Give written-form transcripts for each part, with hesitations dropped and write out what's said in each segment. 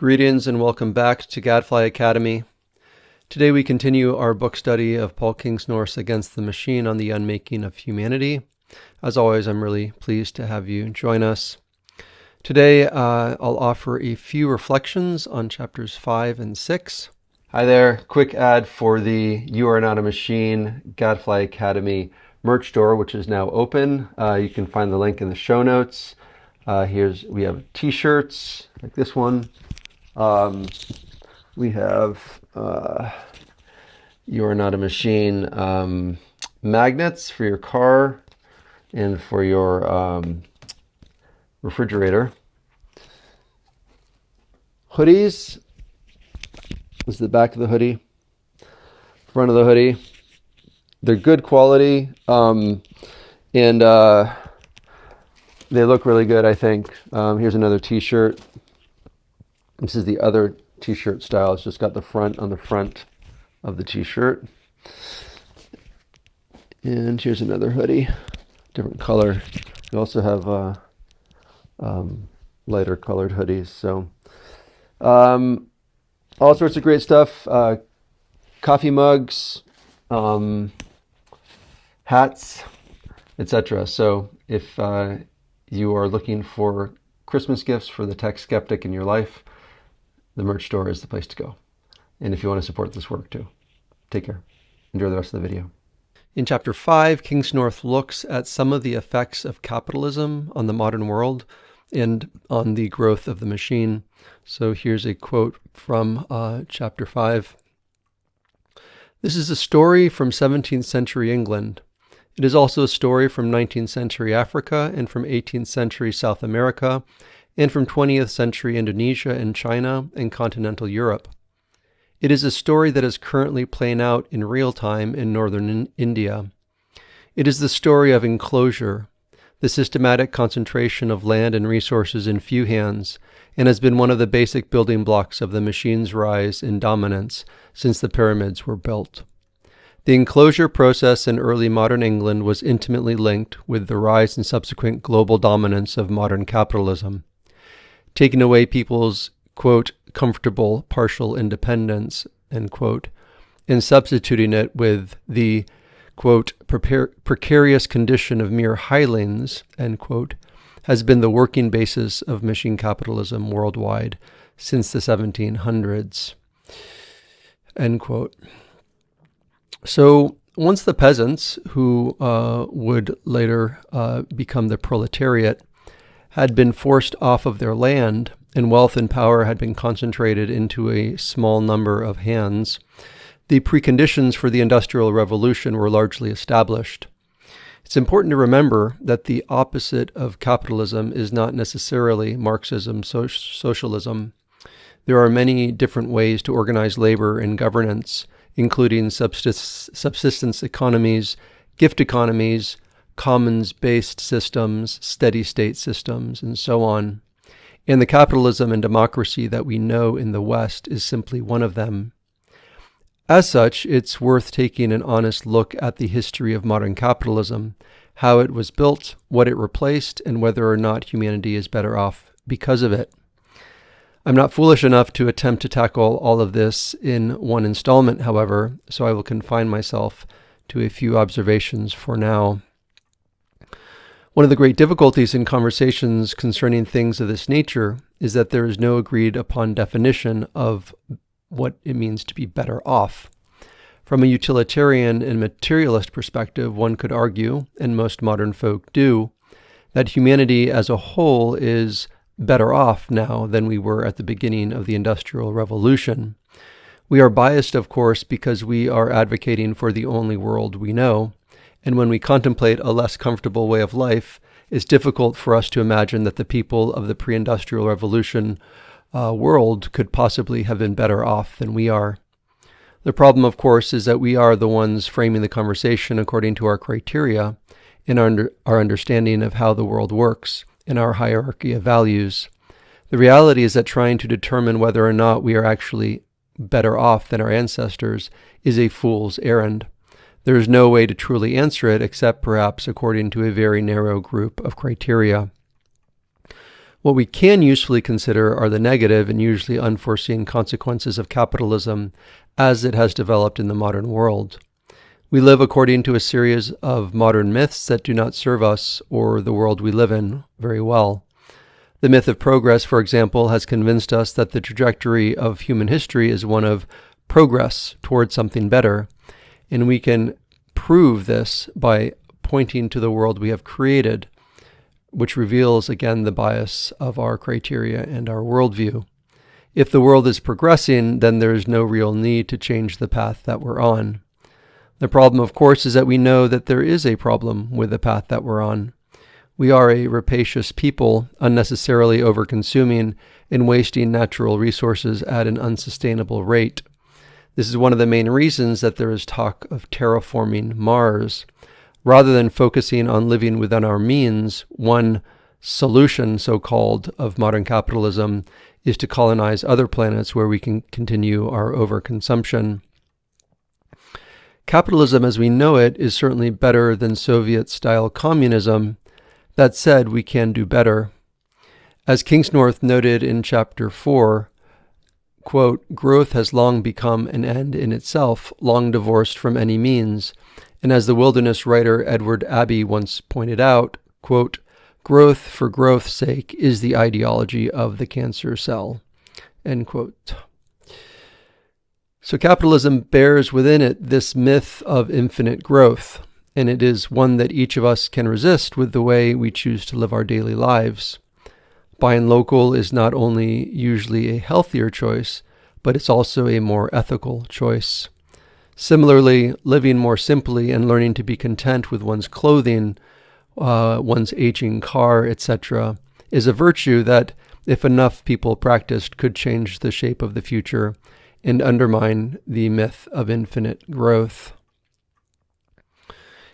Greetings and welcome back to Gadfly Academy. Today we continue our book study of Paul Kingsnorth's Against the Machine on the Unmaking of Humanity. As always, I'm really pleased to have you join us. Today I'll offer a few reflections on chapters 5 and 6. Hi there, quick ad for the You Are Not a Machine Gadfly Academy merch store, which is now open. You can find the link in the show notes. We have t-shirts like this one. We have You Are Not a Machine magnets for your car and for your refrigerator. Hoodies. This is the back of the hoodie, front of the hoodie. They're good quality, and they look really good, I think. Here's another t-shirt. This is the other t-shirt style. It's just got the front on the front of the t-shirt. And here's another hoodie, different color. We also have lighter colored hoodies. So all sorts of great stuff. Coffee mugs, hats, etc. So if you are looking for Christmas gifts for the tech skeptic in your life, the merch store is the place to go. And if you want to support this work too. Take care. Enjoy the rest of the video. In chapter 5, Kingsnorth looks at some of the effects of capitalism on the modern world and on the growth of the machine. So here's a quote from chapter 5. This is a story from 17th century England. It is also a story from 19th century Africa and from 18th century South America and from 20th century Indonesia and China and continental Europe. It is a story that is currently playing out in real time in northern India. It is the story of enclosure, the systematic concentration of land and resources in few hands, and has been one of the basic building blocks of the machine's rise in dominance since the pyramids were built. The enclosure process in early modern England was intimately linked with the rise and subsequent global dominance of modern capitalism. Taking away people's, quote, comfortable partial independence, end quote, and substituting it with the, quote, precarious condition of mere hirelings, end quote, has been the working basis of machine capitalism worldwide since the 1700s, end quote. So once the peasants, who would later become the proletariat, had been forced off of their land and wealth and power had been concentrated into a small number of hands, the preconditions for the Industrial Revolution were largely established. It's important to remember that the opposite of capitalism is not necessarily Marxism, socialism. There are many different ways to organize labor and governance, including subsistence economies, gift economies, commons-based systems, steady-state systems, and so on. And the capitalism and democracy that we know in the West is simply one of them. As such, it's worth taking an honest look at the history of modern capitalism, how it was built, what it replaced, and whether or not humanity is better off because of it. I'm not foolish enough to attempt to tackle all of this in one installment, however, so I will confine myself to a few observations for now. One of the great difficulties in conversations concerning things of this nature is that there is no agreed upon definition of what it means to be better off. From a utilitarian and materialist perspective, one could argue, and most modern folk do, that humanity as a whole is better off now than we were at the beginning of the Industrial Revolution. We are biased, of course, because we are advocating for the only world we know, and when we contemplate a less comfortable way of life, it's difficult for us to imagine that the people of the pre-industrial revolution world could possibly have been better off than we are. The problem, of course, is that we are the ones framing the conversation according to our criteria and our understanding of how the world works in our hierarchy of values. The reality is that trying to determine whether or not we are actually better off than our ancestors is a fool's errand. There is no way to truly answer it except perhaps according to a very narrow group of criteria. What we can usefully consider are the negative and usually unforeseen consequences of capitalism as it has developed in the modern world. We live according to a series of modern myths that do not serve us or the world we live in very well. The myth of progress, for example, has convinced us that the trajectory of human history is one of progress towards something better, and we can prove this by pointing to the world we have created, which reveals again the bias of our criteria and our worldview. If the world is progressing, then there is no real need to change the path that we're on. The problem, of course, is that we know that there is a problem with the path that we're on. We are a rapacious people, unnecessarily overconsuming and wasting natural resources at an unsustainable rate. This is one of the main reasons that there is talk of terraforming Mars. Rather than focusing on living within our means, one solution, so-called, of modern capitalism is to colonize other planets where we can continue our overconsumption. Capitalism as we know it is certainly better than Soviet-style communism. That said, we can do better. As Kingsnorth noted in Chapter 4, quote, "Growth has long become an end in itself, long divorced from any means. And as the wilderness writer Edward Abbey once pointed out, quote, growth for growth's sake is the ideology of the cancer cell," end quote. So capitalism bears within it this myth of infinite growth, and it is one that each of us can resist with the way we choose to live our daily lives. Buying local is not only usually a healthier choice, but it's also a more ethical choice. Similarly, living more simply and learning to be content with one's clothing, one's aging car, etc., is a virtue that, if enough people practiced, could change the shape of the future and undermine the myth of infinite growth.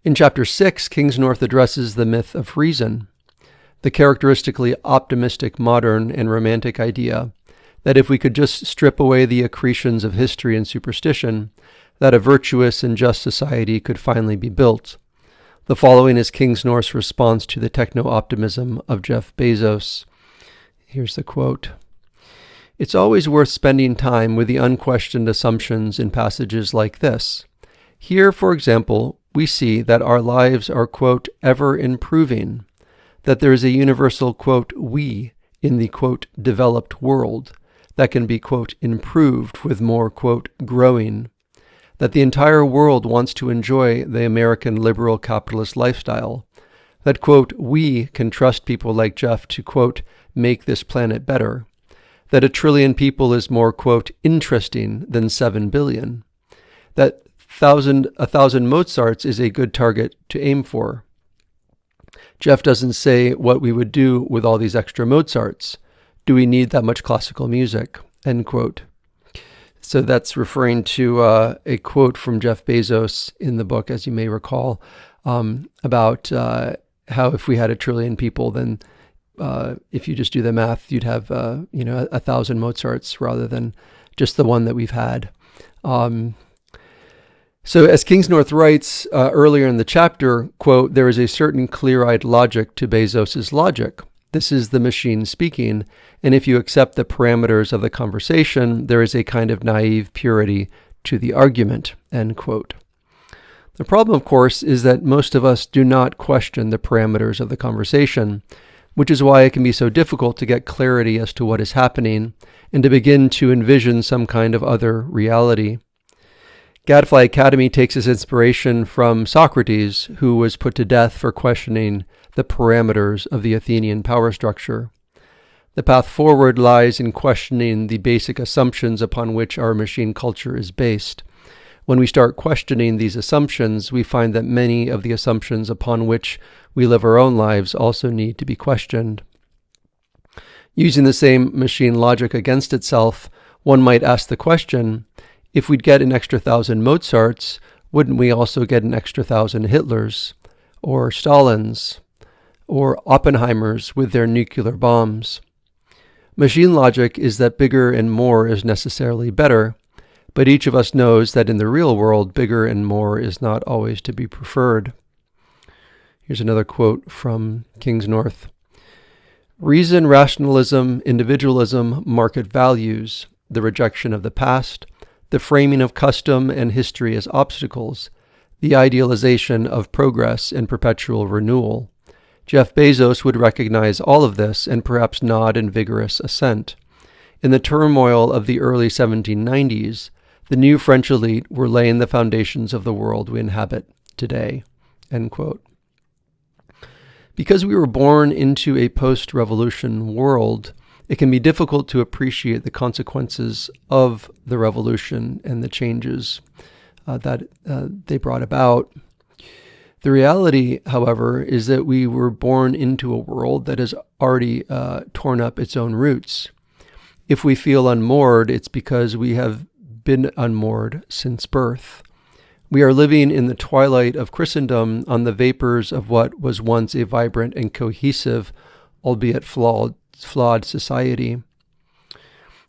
In Chapter 6, Kingsnorth addresses the myth of reason, the characteristically optimistic modern and romantic idea that if we could just strip away the accretions of history and superstition, that a virtuous and just society could finally be built. The following is Kingsnorth's response to the techno-optimism of Jeff Bezos. Here's the quote. "It's always worth spending time with the unquestioned assumptions in passages like this. Here, for example, we see that our lives are, quote, ever improving, that there is a universal, quote, we in the, quote, developed world that can be, quote, improved with more, quote, growing, that the entire world wants to enjoy the American liberal capitalist lifestyle, that, quote, we can trust people like Jeff to, quote, make this planet better, that 1 trillion people is more, quote, interesting than 7 billion, that 1,000 Mozarts is a good target to aim for. Jeff doesn't say what we would do with all these extra Mozarts. Do we need that much classical music?" End quote. So that's referring to a quote from Jeff Bezos in the book, as you may recall, about how if we had 1 trillion people, then if you just do the math, you'd have 1,000 Mozarts rather than just the one that we've had. So as Kingsnorth writes earlier in the chapter, quote, "There is a certain clear-eyed logic to Bezos's logic. This is the machine speaking, and if you accept the parameters of the conversation, there is a kind of naive purity to the argument," end quote. The problem, of course, is that most of us do not question the parameters of the conversation, which is why it can be so difficult to get clarity as to what is happening and to begin to envision some kind of other reality. Gadfly Academy takes its inspiration from Socrates, who was put to death for questioning the parameters of the Athenian power structure. The path forward lies in questioning the basic assumptions upon which our machine culture is based. When we start questioning these assumptions, we find that many of the assumptions upon which we live our own lives also need to be questioned. Using the same machine logic against itself, one might ask the question, if we'd get an extra 1,000 Mozarts, wouldn't we also get an extra 1,000 Hitlers, or Stalins, or Oppenheimers with their nuclear bombs? Machine logic is that bigger and more is necessarily better, but each of us knows that in the real world, bigger and more is not always to be preferred. Here's another quote from Kingsnorth. Reason, rationalism, individualism, market values, the rejection of the past, the framing of custom and history as obstacles, the idealization of progress and perpetual renewal. Jeff Bezos would recognize all of this and perhaps nod in vigorous assent. In the turmoil of the early 1790s, the new French elite were laying the foundations of the world we inhabit today. End quote. Because we were born into a post-revolution world, it can be difficult to appreciate the consequences of the revolution and the changes that they brought about. The reality, however, is that we were born into a world that has already torn up its own roots. If we feel unmoored, it's because we have been unmoored since birth. We are living in the twilight of Christendom on the vapors of what was once a vibrant and cohesive, albeit flawed society.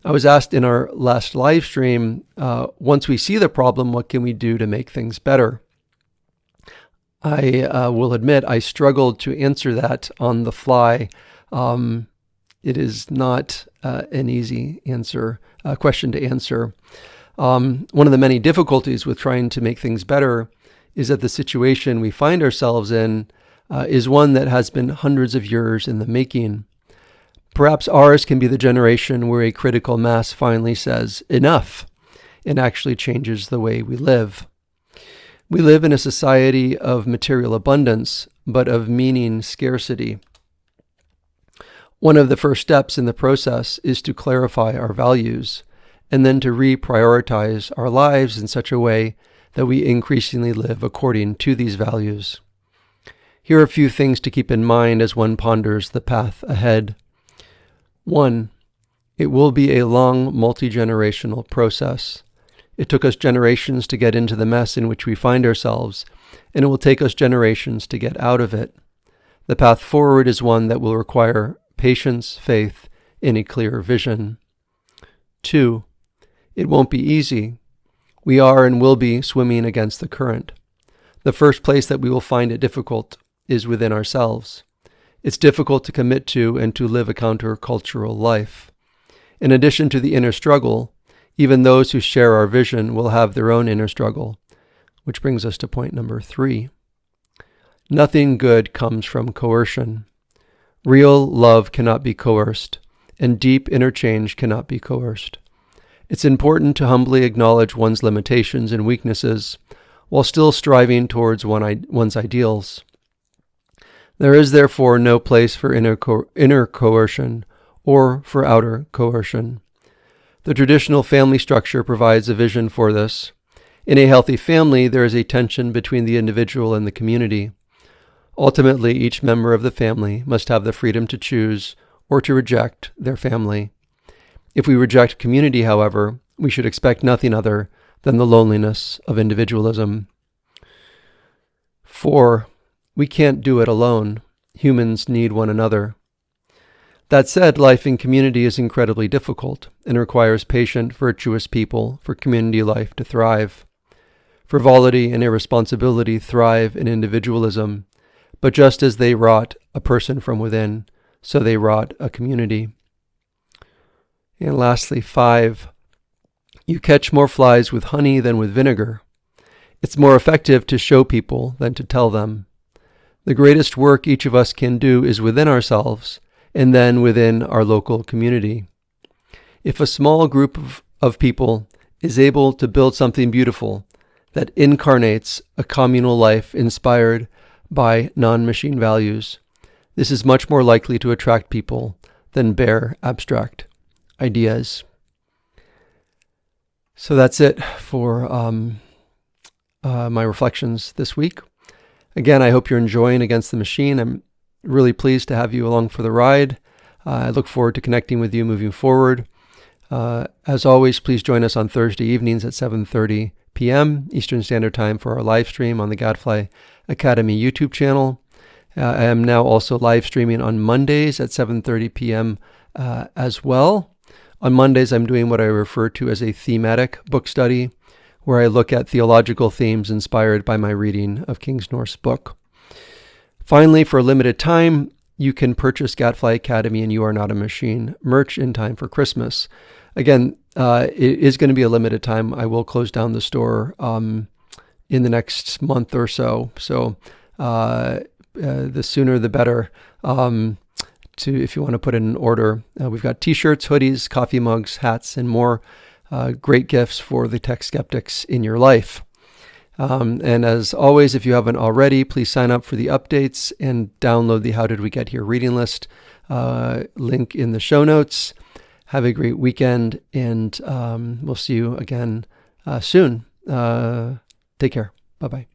I was asked in our last live stream, once we see the problem, what can we do to make things better? I will admit I struggled to answer that on the fly. It is not an easy question to answer. One of the many difficulties with trying to make things better is that the situation we find ourselves in is one that has been hundreds of years in the making. Perhaps ours can be the generation where a critical mass finally says enough and actually changes the way we live. We live in a society of material abundance, but of meaning scarcity. One of the first steps in the process is to clarify our values, and then to reprioritize our lives in such a way that we increasingly live according to these values. Here are a few things to keep in mind as one ponders the path ahead. 1. It will be a long, multi-generational process. It took us generations to get into the mess in which we find ourselves, and it will take us generations to get out of it. The path forward is one that will require patience, faith, and a clear vision. 2. It won't be easy. We are and will be swimming against the current. The first place that we will find it difficult is within ourselves. It's difficult to commit to and to live a countercultural life. In addition to the inner struggle, even those who share our vision will have their own inner struggle, which brings us to point number 3. Nothing good comes from coercion. Real love cannot be coerced, and deep inner change cannot be coerced. It's important to humbly acknowledge one's limitations and weaknesses while still striving towards one's ideals. There is therefore no place for inner coercion or for outer coercion. The traditional family structure provides a vision for this. In a healthy family, there is a tension between the individual and the community. Ultimately, each member of the family must have the freedom to choose or to reject their family. If we reject community, however, we should expect nothing other than the loneliness of individualism. 4. We can't do it alone. Humans need one another. That said, life in community is incredibly difficult and requires patient, virtuous people for community life to thrive. Frivolity and irresponsibility thrive in individualism, but just as they rot a person from within, so they rot a community. And lastly, 5. You catch more flies with honey than with vinegar. It's more effective to show people than to tell them. The greatest work each of us can do is within ourselves and then within our local community. If a small group of people is able to build something beautiful that incarnates a communal life inspired by non-machine values, this is much more likely to attract people than bare abstract ideas. So that's it for my reflections this week. Again, I hope you're enjoying Against the Machine. I'm really pleased to have you along for the ride. I look forward to connecting with you moving forward. As always, please join us on Thursday evenings at 7:30 p.m. Eastern Standard Time for our live stream on the Gadfly Academy YouTube channel. I am now also live streaming on Mondays at 7:30 p.m. As well. On Mondays, I'm doing what I refer to as a thematic book study, where I look at theological themes inspired by my reading of Kingsnorth's book. Finally, for a limited time, you can purchase Gadfly Academy and You Are Not a Machine merch in time for Christmas. Again, it is going to be a limited time. I will close down the store in the next month or so. So the sooner the better. If you want to put in an order, we've got t-shirts, hoodies, coffee mugs, hats, and more great gifts for the tech skeptics in your life. And as always, if you haven't already, please sign up for the updates and download the How Did We Get Here reading list link in the show notes. Have a great weekend, and we'll see you again soon. Take care. Bye-bye.